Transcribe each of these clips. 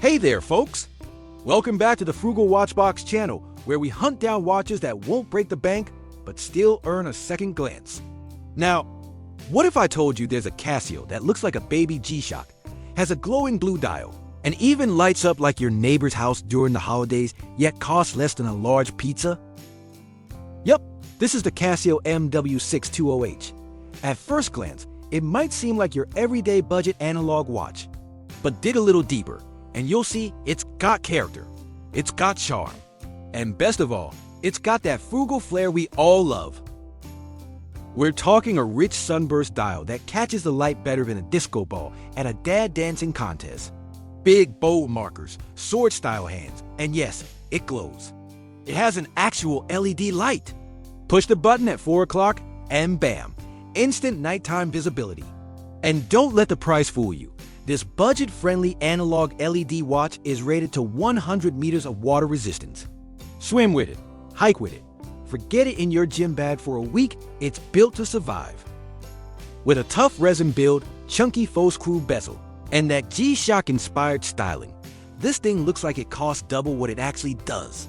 Hey there, folks! Welcome back to the Frugal Watchbox channel, where we hunt down watches that won't break the bank, but still earn a second glance. Now, what if I told you there's a Casio that looks like a baby G-Shock, has a glowing blue dial, and even lights up like your neighbor's house during the holidays, yet costs less than a large pizza? Yep, this is the Casio MW-620H. At first glance, it might seem like your everyday budget analog watch, but dig a little deeper, and you'll see it's got character, it's got charm, and best of all, it's got that frugal flair we all love. We're talking a rich sunburst dial that catches the light better than a disco ball at a dad dancing contest. Big, bold markers, sword-style hands, and yes, it glows. It has an actual LED light. Push the button at 4 o'clock, and bam, instant nighttime visibility. And don't let the price fool you. This budget-friendly analog LED watch is rated to 100 meters of water resistance. Swim with it, hike with it. Forget it in your gym bag for a week, it's built to survive. With a tough resin build, chunky faux screw bezel, and that G-Shock inspired styling, this thing looks like it costs double what it actually does.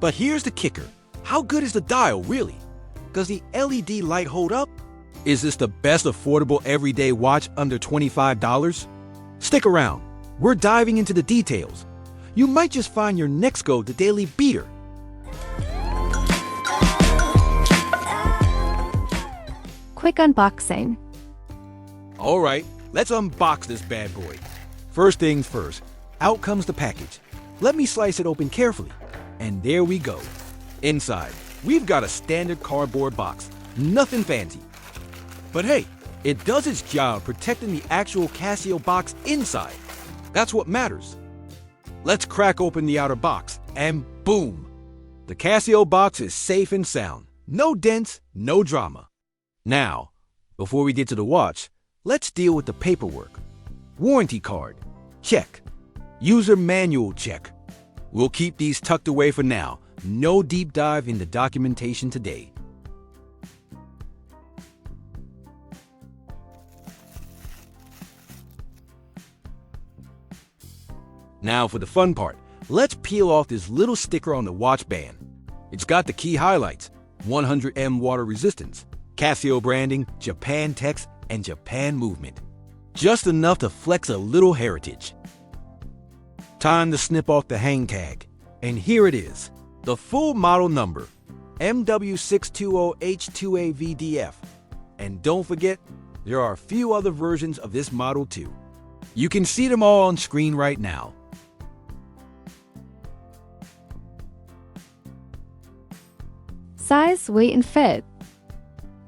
But here's the kicker. How good is the dial, really? Does the LED light hold up? Is this the best affordable everyday watch under $25? Stick around. We're diving into the details. You might just find your next go the daily beater. Quick unboxing. All right, let's unbox this bad boy. First things first, out comes the package. Let me slice it open carefully. And there we go. Inside, we've got a standard cardboard box. Nothing fancy. But hey, it does its job protecting the actual Casio box inside. That's what matters. Let's crack open the outer box, and boom! The Casio box is safe and sound. No dents, no drama. Now, before we get to the watch, let's deal with the paperwork. Warranty card, check. User manual, check. We'll keep these tucked away for now. No deep dive into documentation today. Now for the fun part, let's peel off this little sticker on the watch band. It's got the key highlights: 100M water resistance, Casio branding, Japan text, and Japan movement. Just enough to flex a little heritage. Time to snip off the hang tag. And here it is, the full model number, MW-620H2AVDF. And don't forget, there are a few other versions of this model too. You can see them all on screen right now. Size, weight, and fit.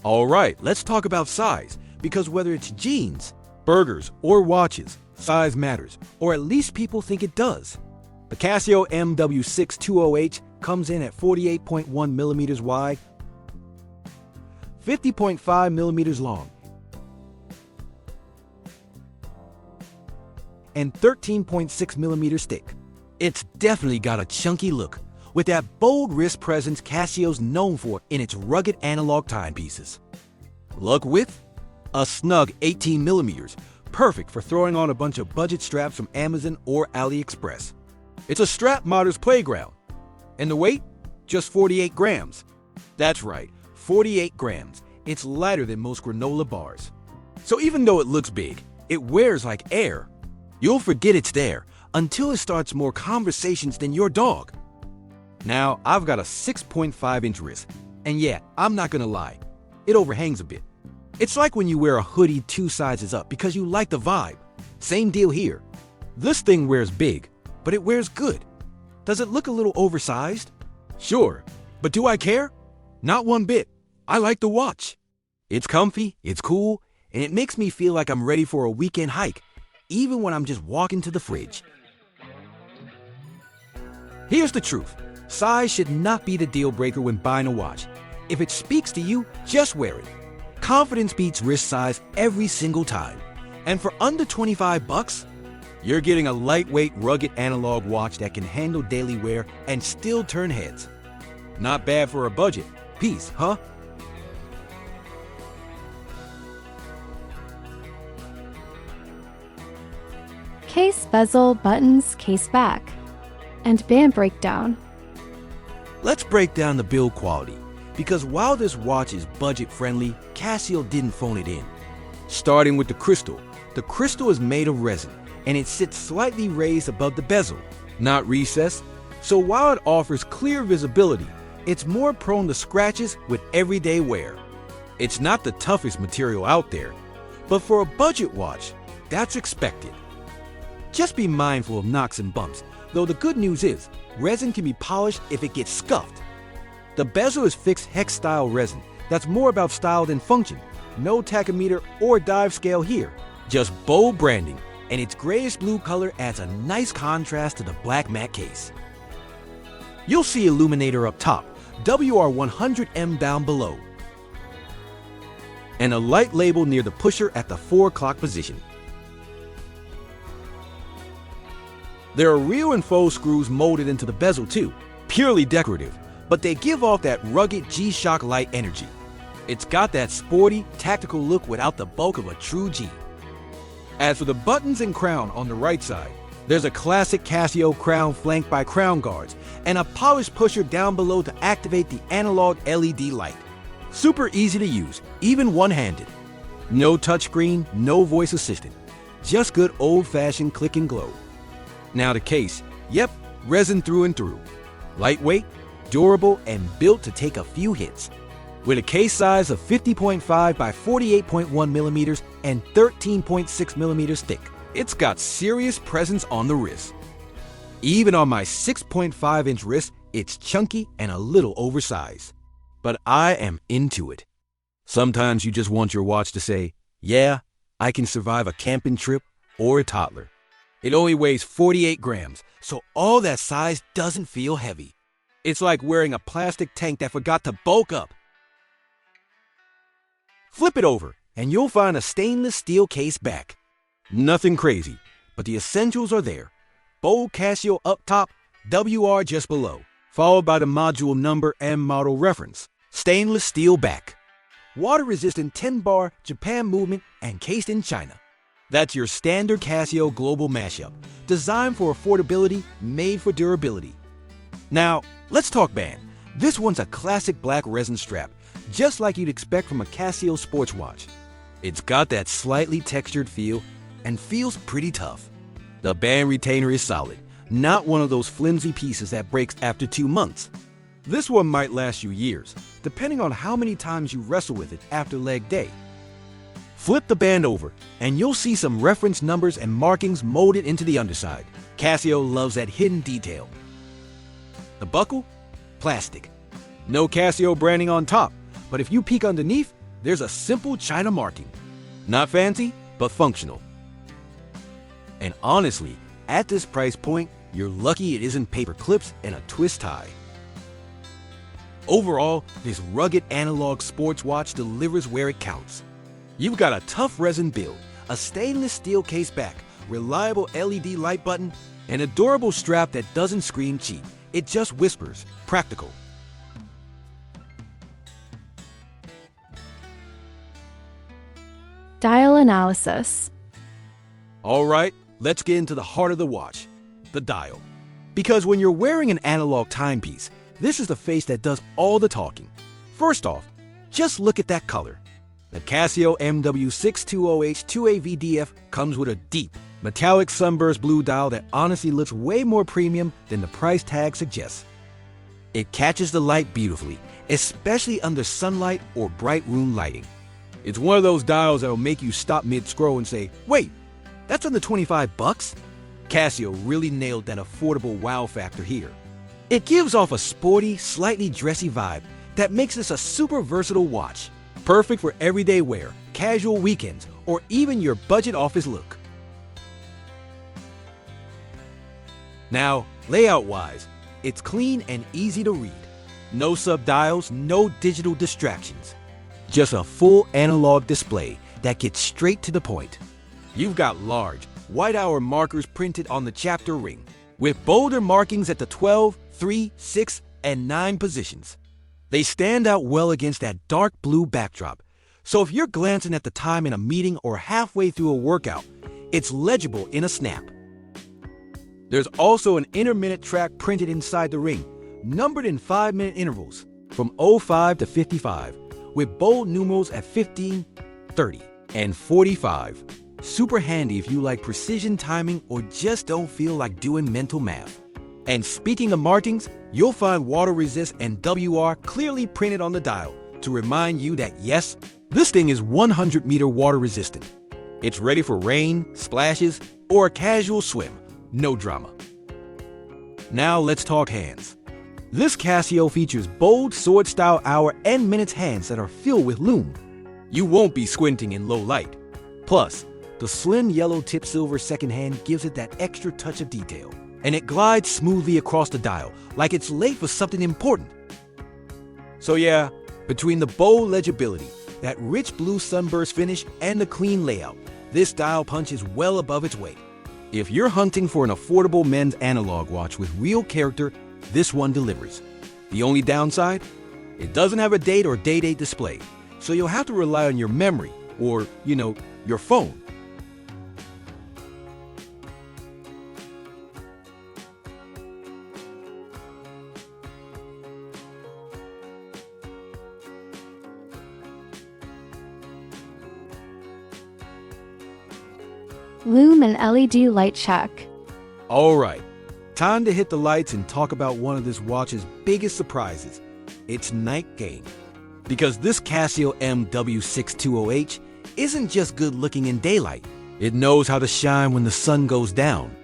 All right, let's talk about size, because whether it's jeans, burgers, or watches, size matters, or at least people think it does. The Casio MW-620H comes in at 48.1 millimeters wide, 50.5 millimeters long, and 13.6 millimeters thick. It's definitely got a chunky look, with that bold wrist presence Casio's known for in its rugged analog timepieces. Lug width? A snug 18 millimeters, perfect for throwing on a bunch of budget straps from Amazon or AliExpress. It's a strap modder's playground. And the weight? Just 48 grams. That's right, 48 grams. It's lighter than most granola bars. So even though it looks big, it wears like air. You'll forget it's there until it starts more conversations than your dog. Now, I've got a 6.5-inch wrist, and yeah, I'm not gonna lie, it overhangs a bit. It's like when you wear a hoodie 2 sizes up because you like the vibe. Same deal here. This thing wears big, but it wears good. Does it look a little oversized? Sure, but do I care? Not one bit. I like the watch. It's comfy, it's cool, and it makes me feel like I'm ready for a weekend hike, even when I'm just walking to the fridge. Here's the truth. Size should not be the deal breaker when buying a watch. If it speaks to you, just wear it. Confidence beats wrist size every single time. And for under 25 bucks, you're getting a lightweight, rugged analog watch that can handle daily wear and still turn heads. Not bad for a budget piece, huh? Case bezel, buttons, case back, and band breakdown. Let's break down the build quality, because while this watch is budget-friendly, Casio didn't phone it in. Starting with the crystal is made of resin, and it sits slightly raised above the bezel, not recessed, so while it offers clear visibility, it's more prone to scratches with everyday wear. It's not the toughest material out there, but for a budget watch, that's expected. Just be mindful of knocks and bumps, though the good news is, resin can be polished if it gets scuffed. The bezel is fixed hex-style resin that's more about style than function. No tachometer or dive scale here, just bold branding, and its grayish-blue color adds a nice contrast to the black matte case. You'll see illuminator up top, WR100M down below, and a light label near the pusher at the 4 o'clock position. There are real and faux screws molded into the bezel too, purely decorative, but they give off that rugged G-Shock light energy. It's got that sporty, tactical look without the bulk of a true G. As for the buttons and crown on the right side, there's a classic Casio crown flanked by crown guards and a polished pusher down below to activate the analog LED light. Super easy to use, even one-handed. No touchscreen, no voice assistant. Just good old-fashioned click and glow. Now the case, yep, resin through and through. Lightweight, durable, and built to take a few hits. With a case size of 50.5 by 48.1 millimeters and 13.6 millimeters thick, it's got serious presence on the wrist. Even on my 6.5-inch wrist, it's chunky and a little oversized. But I am into it. Sometimes you just want your watch to say, yeah, I can survive a camping trip or a toddler. It only weighs 48 grams, so all that size doesn't feel heavy. It's like wearing a plastic tank that forgot to bulk up. Flip it over, and you'll find a stainless steel case back. Nothing crazy, but the essentials are there. Bold Casio up top, WR just below, followed by the module number and model reference. Stainless steel back. Water-resistant 10-bar Japan movement and cased in China. That's your standard Casio global mashup, designed for affordability, made for durability. Now, let's talk band. This one's a classic black resin strap, just like you'd expect from a Casio sports watch. It's got that slightly textured feel and feels pretty tough. The band retainer is solid, not one of those flimsy pieces that breaks after 2 months. This one might last you years, depending on how many times you wrestle with it after leg day. Flip the band over, and you'll see some reference numbers and markings molded into the underside. Casio loves that hidden detail. The buckle? Plastic. No Casio branding on top, but if you peek underneath, there's a simple China marking. Not fancy, but functional. And honestly, at this price point, you're lucky it isn't paper clips and a twist tie. Overall, this rugged analog sports watch delivers where it counts. You've got a tough resin build, a stainless steel case back, reliable LED light button, and a durable strap that doesn't scream cheap. It just whispers, practical. Dial analysis. All right, let's get into the heart of the watch, the dial. Because when you're wearing an analog timepiece, this is the face that does all the talking. First off, just look at that color. The Casio MW-620H 2A VDF comes with a deep, metallic sunburst blue dial that honestly looks way more premium than the price tag suggests. It catches the light beautifully, especially under sunlight or bright room lighting. It's one of those dials that'll make you stop mid-scroll and say, wait, that's under 25 bucks? Casio really nailed that affordable wow factor here. It gives off a sporty, slightly dressy vibe that makes this a super versatile watch. Perfect for everyday wear, casual weekends, or even your budget office look. Now, layout-wise, it's clean and easy to read. No sub-dials, no digital distractions. Just a full analog display that gets straight to the point. You've got large, white-hour markers printed on the chapter ring, with bolder markings at the 12, 3, 6, and 9 positions. They stand out well against that dark blue backdrop, so if you're glancing at the time in a meeting or halfway through a workout, it's legible in a snap. There's also an intermittent track printed inside the ring, numbered in 5-minute intervals from 05 to 55, with bold numerals at 15, 30, and 45. Super handy if you like precision timing or just don't feel like doing mental math. And speaking of markings, you'll find water resist and WR clearly printed on the dial to remind you that yes, this thing is 100-meter water resistant. It's ready for rain, splashes, or a casual swim. No drama. Now let's talk hands. This Casio features bold sword-style hour and minutes hands that are filled with lume. You won't be squinting in low light. Plus, the slim yellow tip silver second hand gives it that extra touch of detail, and it glides smoothly across the dial like it's late for something important. So yeah, between the bold legibility, that rich blue sunburst finish, and the clean layout, this dial punches well above its weight. If you're hunting for an affordable men's analog watch with real character, this one delivers. The only downside? It doesn't have a date or day-date display, so you'll have to rely on your memory or, your phone. Lume LED Light check. All right, time to hit the lights and talk about one of this watch's biggest surprises, its night game. Because this Casio MW-620H isn't just good looking in daylight, it knows how to shine when the sun goes down.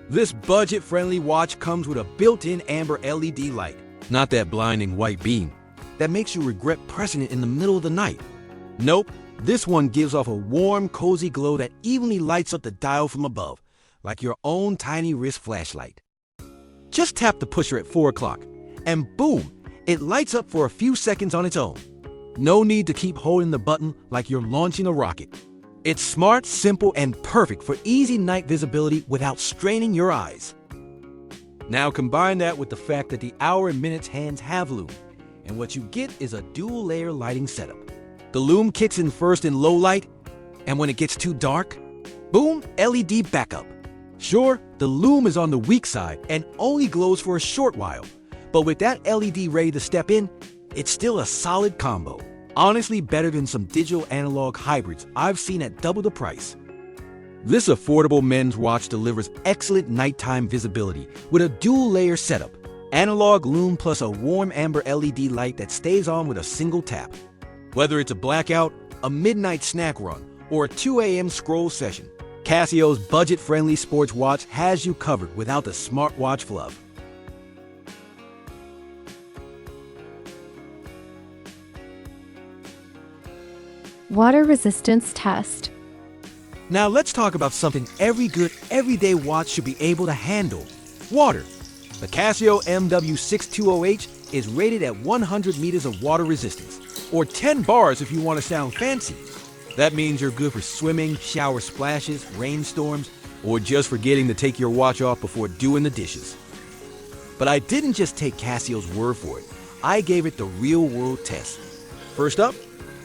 This budget-friendly watch comes with a built-in amber LED light, not that blinding white beam that makes you regret pressing it in the middle of the night. Nope, this one gives off a warm, cozy glow that evenly lights up the dial from above, like your own tiny wrist flashlight. Just tap the pusher at 4 o'clock, and boom, it lights up for a few seconds on its own. No need to keep holding the button like you're launching a rocket. It's smart, simple, and perfect for easy night visibility without straining your eyes. Now combine that with the fact that the hour and minutes hands have lume, and what you get is a dual-layer lighting setup. The lume kicks in first in low light, and when it gets too dark, boom, LED backup. Sure, the lume is on the weak side and only glows for a short while, but with that LED ready to step in, it's still a solid combo. Honestly better than some digital analog hybrids I've seen at double the price. This affordable men's watch delivers excellent nighttime visibility with a dual-layer setup, analog lume plus a warm amber LED light that stays on with a single tap. Whether it's a blackout, a midnight snack run, or a 2 a.m. scroll session, Casio's budget-friendly sports watch has you covered without the smartwatch fluff. Water resistance test. Now let's talk about something every good, everyday watch should be able to handle: water. The Casio MW-620H is rated at 100 meters of water resistance, or 10 bars if you want to sound fancy. That means you're good for swimming, shower splashes, rainstorms, or just forgetting to take your watch off before doing the dishes. But I didn't just take Casio's word for it. I gave it the real-world test. First up,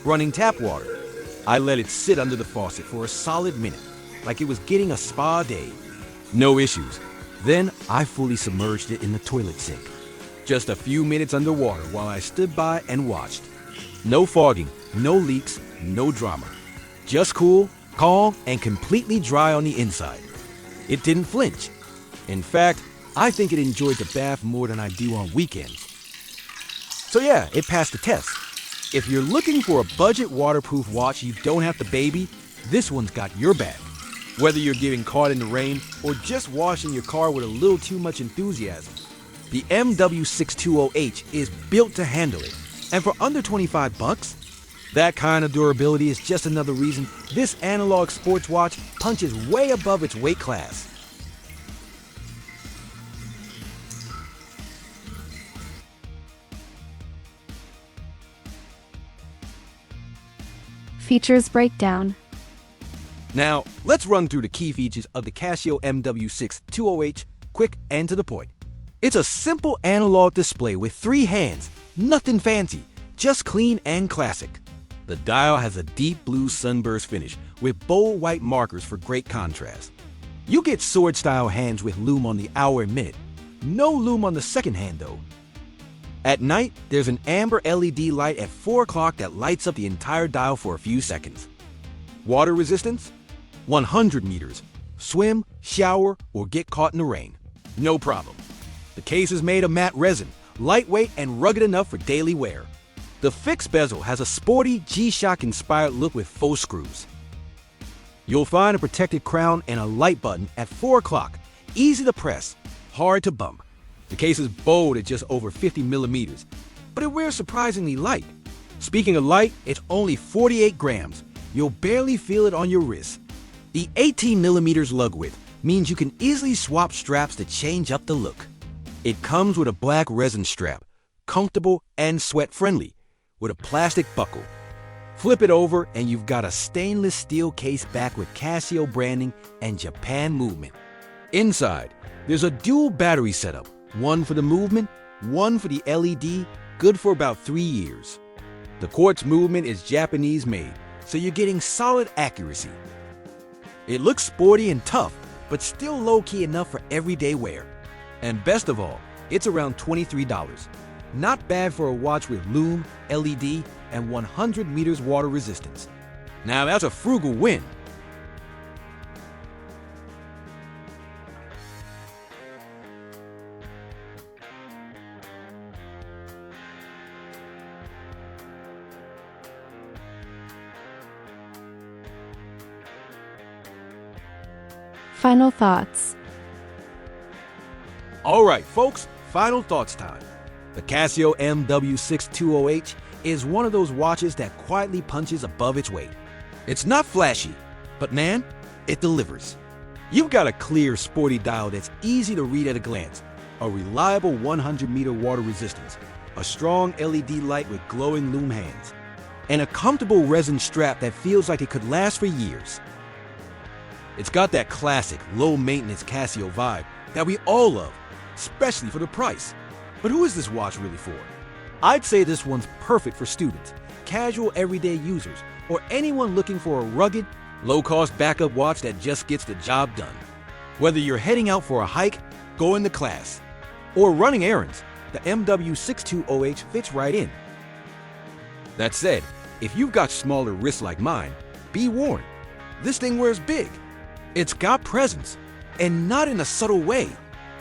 running tap water. I let it sit under the faucet for a solid minute, like it was getting a spa day. No issues. Then I fully submerged it in the toilet sink. Just a few minutes underwater while I stood by and watched. No fogging, no leaks, no drama. Just cool, calm, and completely dry on the inside. It didn't flinch. In fact, I think it enjoyed the bath more than I do on weekends. So yeah, it passed the test. If you're looking for a budget waterproof watch you don't have to baby, this one's got your back. Whether you're getting caught in the rain or just washing your car with a little too much enthusiasm, the MW-620H is built to handle it. And for under 25 bucks, that kind of durability is just another reason this analog sports watch punches way above its weight class. Features breakdown. Now, let's run through the key features of the Casio MW-620H, quick and to the point. It's a simple analog display with 3 hands, nothing fancy, just clean and classic. The dial has a deep blue sunburst finish with bold white markers for great contrast. You get sword-style hands with Lume on the hour and minute. No Lume on the second hand, though. At night, there's an amber LED light at 4 o'clock that lights up the entire dial for a few seconds. Water resistance? 100 meters. Swim, shower, or get caught in the rain. No problem. The case is made of matte resin, lightweight and rugged enough for daily wear. The fixed bezel has a sporty G-Shock inspired look with faux screws. You'll find a protected crown and a light button at 4 o'clock. Easy to press, hard to bump. The case is bold at just over 50 millimeters, but it wears surprisingly light. Speaking of light, it's only 48 grams. You'll barely feel it on your wrist. The 18 millimeters lug width means you can easily swap straps to change up the look. It comes with a black resin strap, comfortable and sweat-friendly, with a plastic buckle. Flip it over and you've got a stainless steel case back with Casio branding and Japan movement. Inside, there's a dual battery setup, one for the movement, one for the LED, good for about 3 years. The quartz movement is Japanese made, so you're getting solid accuracy. It looks sporty and tough, but still low-key enough for everyday wear. And best of all, it's around $23. Not bad for a watch with Lume, LED, and 100 meters water resistance. Now that's a frugal win. Final thoughts. All right, folks, final thoughts time. The Casio MW-620H is one of those watches that quietly punches above its weight. It's not flashy, but man, it delivers. You've got a clear, sporty dial that's easy to read at a glance, a reliable 100-meter water resistance, a strong LED light with glowing Lume hands, and a comfortable resin strap that feels like it could last for years. It's got that classic, low-maintenance Casio vibe that we all love, especially for the price. But who is this watch really for? I'd say this one's perfect for students, casual everyday users, or anyone looking for a rugged, low-cost backup watch that just gets the job done. Whether you're heading out for a hike, going to class, or running errands, the MW-620H fits right in. That said, if you've got smaller wrists like mine, be warned, this thing wears big. It's got presence, and not in a subtle way.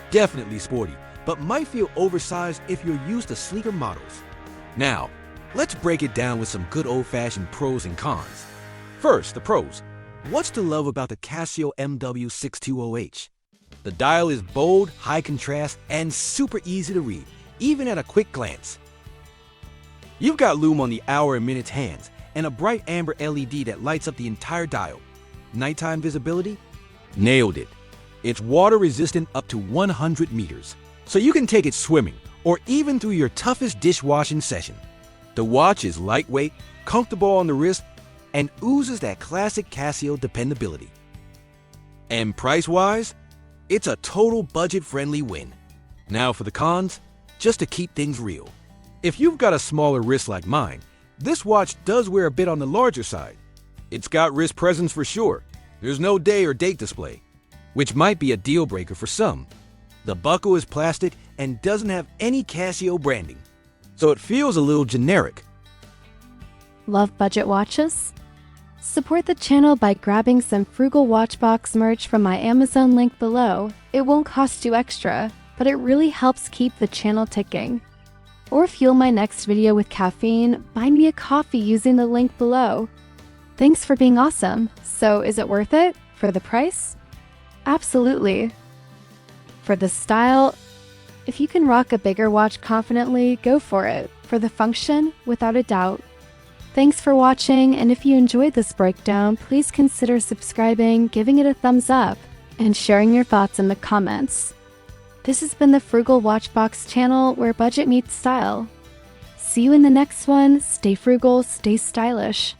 Definitely sporty, but might feel oversized if you're used to sleeker models. Now, let's break it down with some good old-fashioned pros and cons. First, the pros. What's to love about the Casio MW-620H? The dial is bold, high contrast, and super easy to read, even at a quick glance. You've got Lume on the hour and minutes hands, and a bright amber LED that lights up the entire dial. Nighttime visibility? Nailed it. It's water resistant up to 100 meters, so you can take it swimming or even through your toughest dishwashing session. The watch is lightweight, comfortable on the wrist, and oozes that classic Casio dependability. And price-wise, it's a total budget-friendly win. Now for the cons, just to keep things real. If you've got a smaller wrist like mine, this watch does wear a bit on the larger side. It's got wrist presence for sure. There's no day or date display, which might be a deal breaker for some. The buckle is plastic and doesn't have any Casio branding, so it feels a little generic. Love budget watches? Support the channel by grabbing some Frugal Watchbox merch from my Amazon link below. It won't cost you extra, but it really helps keep the channel ticking. Or fuel my next video with caffeine, buy me a coffee using the link below. Thanks for being awesome. So is it worth it? For the price? Absolutely. For the style, if you can rock a bigger watch confidently, go for it. For the function, without a doubt. Thanks for watching, and if you enjoyed this breakdown, please consider subscribing, giving it a thumbs up, and sharing your thoughts in the comments. This has been the Frugal Watchbox channel, where budget meets style. See you in the next one. Stay frugal, stay stylish.